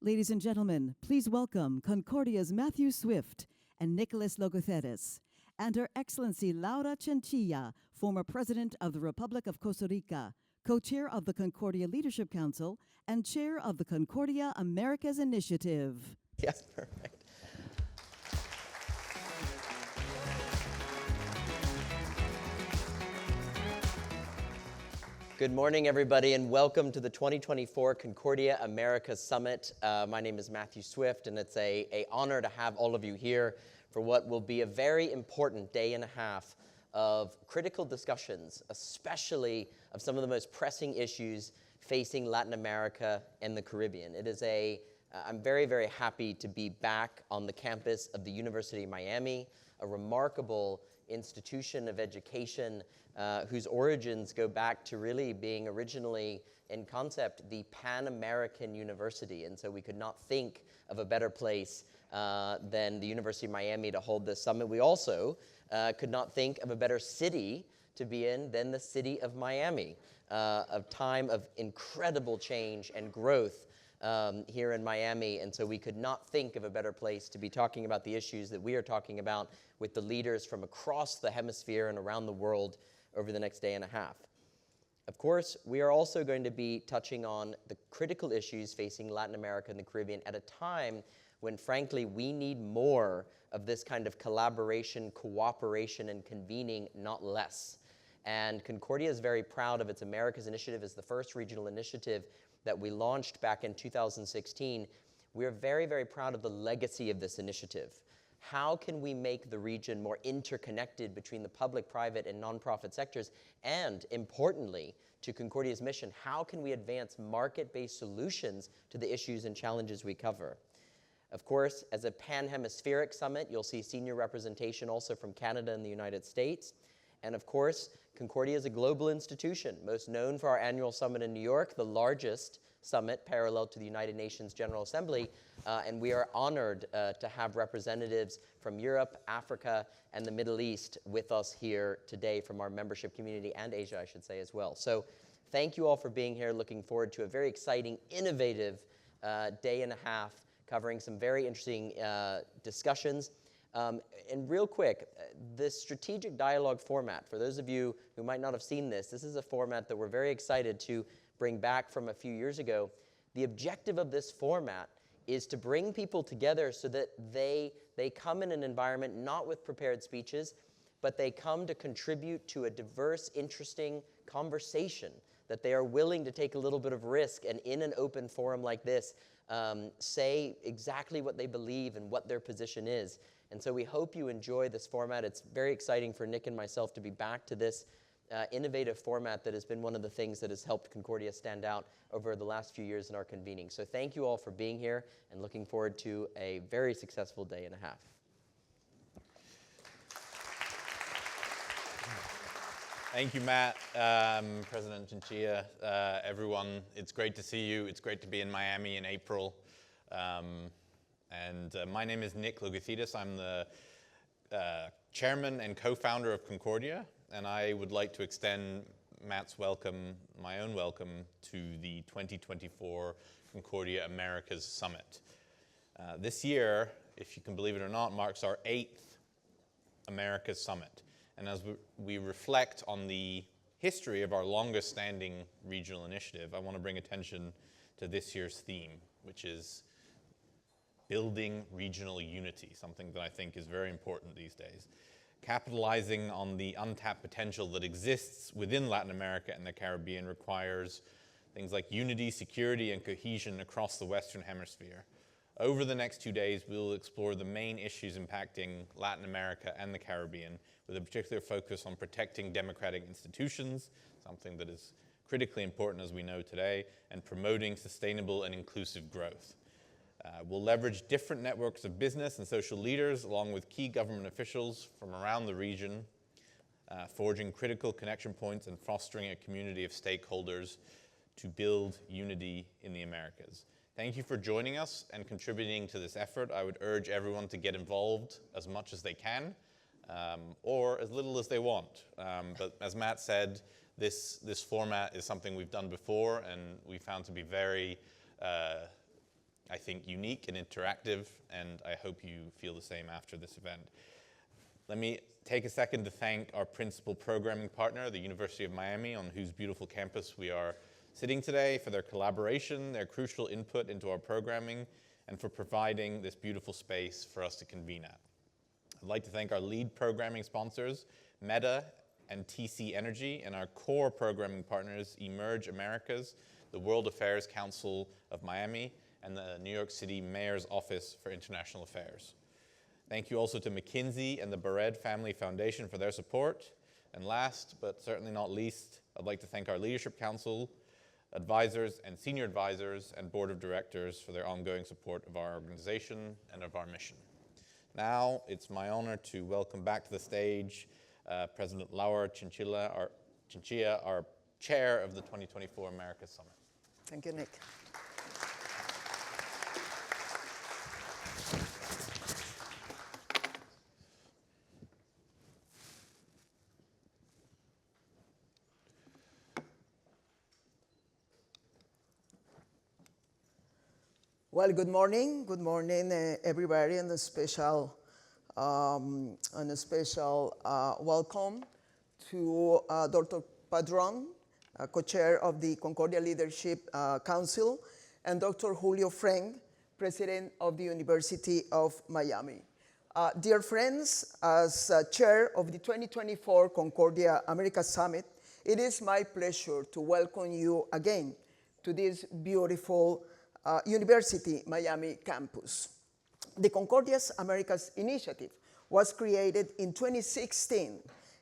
Ladies and gentlemen, please welcome Concordia's Matthew Swift and Nicholas Logothetis, and Her Excellency Laura Chinchilla, former President of the Republic of Costa Rica, co-chair of the Concordia Leadership Council, and chair of the Concordia Americas Initiative. Yes, perfect. Good morning, everybody, and welcome to the 2024 Concordia Americas Summit. My name is Matthew Swift, and it's an honor to have all of you here for what will be a very important day and a half of critical discussions, especially of some of the most pressing issues facing Latin America and the Caribbean. I'm very, very happy to be back on the campus of the University of Miami, a remarkable institution of education whose origins go back to really being originally, in concept, the Pan-American University. And so we could not think of a better place than the University of Miami to hold this summit. We also could not think of a better city to be in than the city of Miami, a time of incredible change and growth here in Miami, and so we could not think of a better place to be talking about the issues that we are talking about with the leaders from across the hemisphere and around the world over the next day and a half. Of course, we are also going to be touching on the critical issues facing Latin America and the Caribbean at a time when, frankly, we need more of this kind of collaboration, cooperation, and convening, not less. And Concordia is very proud of its Americas Initiative as the first regional initiative that we launched back in 2016. We are very, very proud of the legacy of this initiative. How can we make the region more interconnected between the public, private, and nonprofit sectors? And importantly, to Concordia's mission, how can we advance market-based solutions to the issues and challenges we cover? Of course, as a pan-hemispheric summit, you'll see senior representation also from Canada and the United States. And of course, Concordia is a global institution, most known for our annual summit in New York, the largest summit parallel to the United Nations General Assembly, and we are honored to have representatives from Europe, Africa, and the Middle East with us here today from our membership community, and Asia, I should say, as well. So thank you all for being here. Looking forward to a very exciting, innovative day and a half covering some very interesting discussions. And real quick, this strategic dialogue format, for those of you who might not have seen this is a format that we're very excited to bring back from a few years ago. The objective of this format is to bring people together so that they come in an environment not with prepared speeches, but they come to contribute to a diverse, interesting conversation, that they are willing to take a little bit of risk and in an open forum like this, say exactly what they believe and what their position is. And so we hope you enjoy this format. It's very exciting for Nick and myself to be back to this innovative format that has been one of the things that has helped Concordia stand out over the last few years in our convening. So thank you all for being here and looking forward to a very successful day and a half. Thank you, Matt, President Chinchilla, everyone. It's great to see you. It's great to be in Miami in April. My name is Nick Logothetis. I'm the chairman and co-founder of Concordia, and I would like to extend Matt's welcome, my own welcome, to the 2024 Concordia Americas Summit. This year, if you can believe it or not, marks our 8th Americas Summit. And as we reflect on the history of our longest standing regional initiative, I want to bring attention to this year's theme, which is building regional unity, something that I think is very important these days. Capitalizing on the untapped potential that exists within Latin America and the Caribbean requires things like unity, security, and cohesion across the Western Hemisphere. Over the next 2 days, we'll explore the main issues impacting Latin America and the Caribbean, with a particular focus on protecting democratic institutions, something that is critically important as we know today, and promoting sustainable and inclusive growth. We'll leverage different networks of business and social leaders, along with key government officials from around the region, forging critical connection points and fostering a community of stakeholders to build unity in the Americas. Thank you for joining us and contributing to this effort. I would urge everyone to get involved as much as they can, or as little as they want. But as Matt said, this format is something we've done before, and we found to be very I think, unique and interactive, and I hope you feel the same after this event. Let me take a second to thank our principal programming partner, the University of Miami, on whose beautiful campus we are sitting today, for their collaboration, their crucial input into our programming, and for providing this beautiful space for us to convene at. I'd like to thank our lead programming sponsors, Meta and TC Energy, and our core programming partners, Emerge Americas, the World Affairs Council of Miami, and the New York City Mayor's Office for International Affairs. Thank you also to McKinsey and the Bared Family Foundation for their support. And last, but certainly not least, I'd like to thank our Leadership Council, advisors and senior advisors, and board of directors for their ongoing support of our organization and of our mission. Now, it's my honor to welcome back to the stage President Laura Chinchilla, our chair of the 2024 Americas Summit. Thank you, Nick. Well, good morning, everybody, and a special welcome to Dr. Padron, co-chair of the Concordia Leadership Council, and Dr. Julio Frank, president of the University of Miami. Dear friends, as chair of the 2024 Concordia America Summit, it is my pleasure to welcome you again to this beautiful University Miami campus. The Concordia's Americas initiative was created in 2016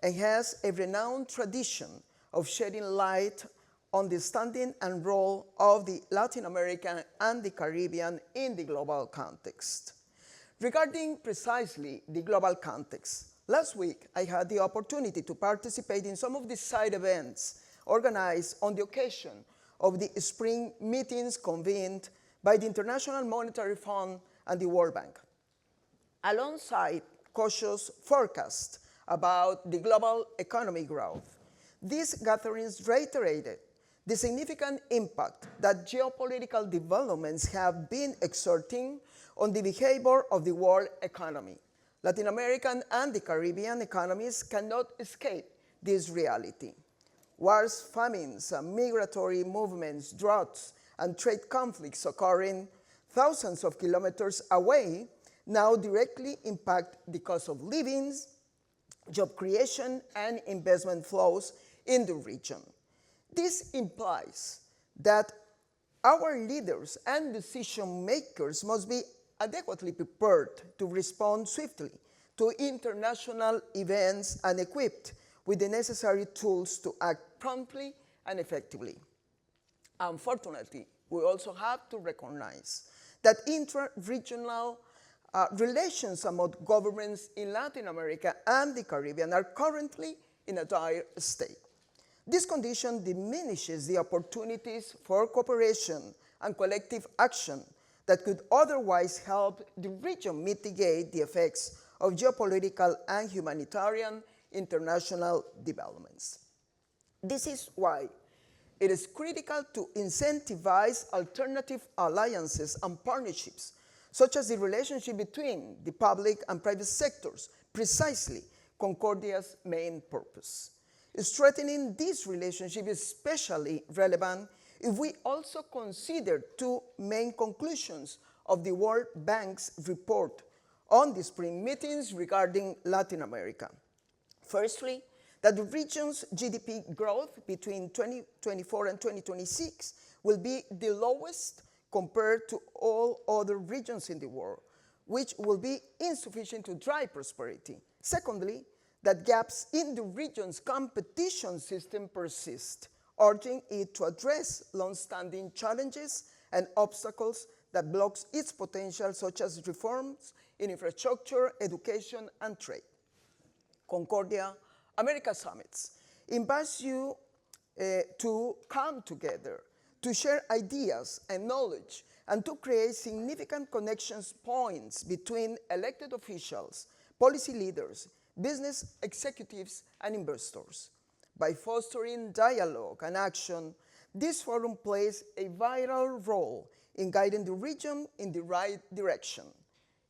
and has a renowned tradition of shedding light on the standing and role of the Latin American and the Caribbean in the global context. Regarding precisely the global context, last week I had the opportunity to participate in some of the side events organized on the occasion of the spring meetings convened by the International Monetary Fund and the World Bank. Alongside cautious forecasts about the global economic growth, these gatherings reiterated the significant impact that geopolitical developments have been exerting on the behavior of the world economy. Latin American and the Caribbean economies cannot escape this reality. Wars, famines, migratory movements, droughts, and trade conflicts occurring thousands of kilometers away now directly impact the cost of living, job creation, and investment flows in the region. This implies that our leaders and decision makers must be adequately prepared to respond swiftly to international events and equipped with the necessary tools to act promptly and effectively. Unfortunately, we also have to recognize that intra-regional relations among governments in Latin America and the Caribbean are currently in a dire state. This condition diminishes the opportunities for cooperation and collective action that could otherwise help the region mitigate the effects of geopolitical and humanitarian international developments. This is why it is critical to incentivize alternative alliances and partnerships, such as the relationship between the public and private sectors, precisely Concordia's main purpose. Strengthening this relationship is especially relevant if we also consider two main conclusions of the World Bank's report on the spring meetings regarding Latin America. Firstly, that the region's GDP growth between 2024 and 2026 will be the lowest compared to all other regions in the world, which will be insufficient to drive prosperity. Secondly, that gaps in the region's competition system persist, urging it to address long-standing challenges and obstacles that blocks its potential, such as reforms in infrastructure, education, and trade. Concordia America Summits invites you to come together, to share ideas and knowledge, and to create significant connections points between elected officials, policy leaders, business executives, and investors. By fostering dialogue and action, this forum plays a vital role in guiding the region in the right direction.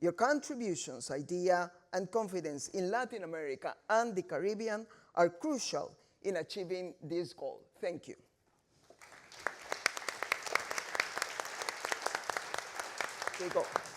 Your contributions, idea, and confidence in Latin America and the Caribbean are crucial in achieving this goal. Thank you. There you go.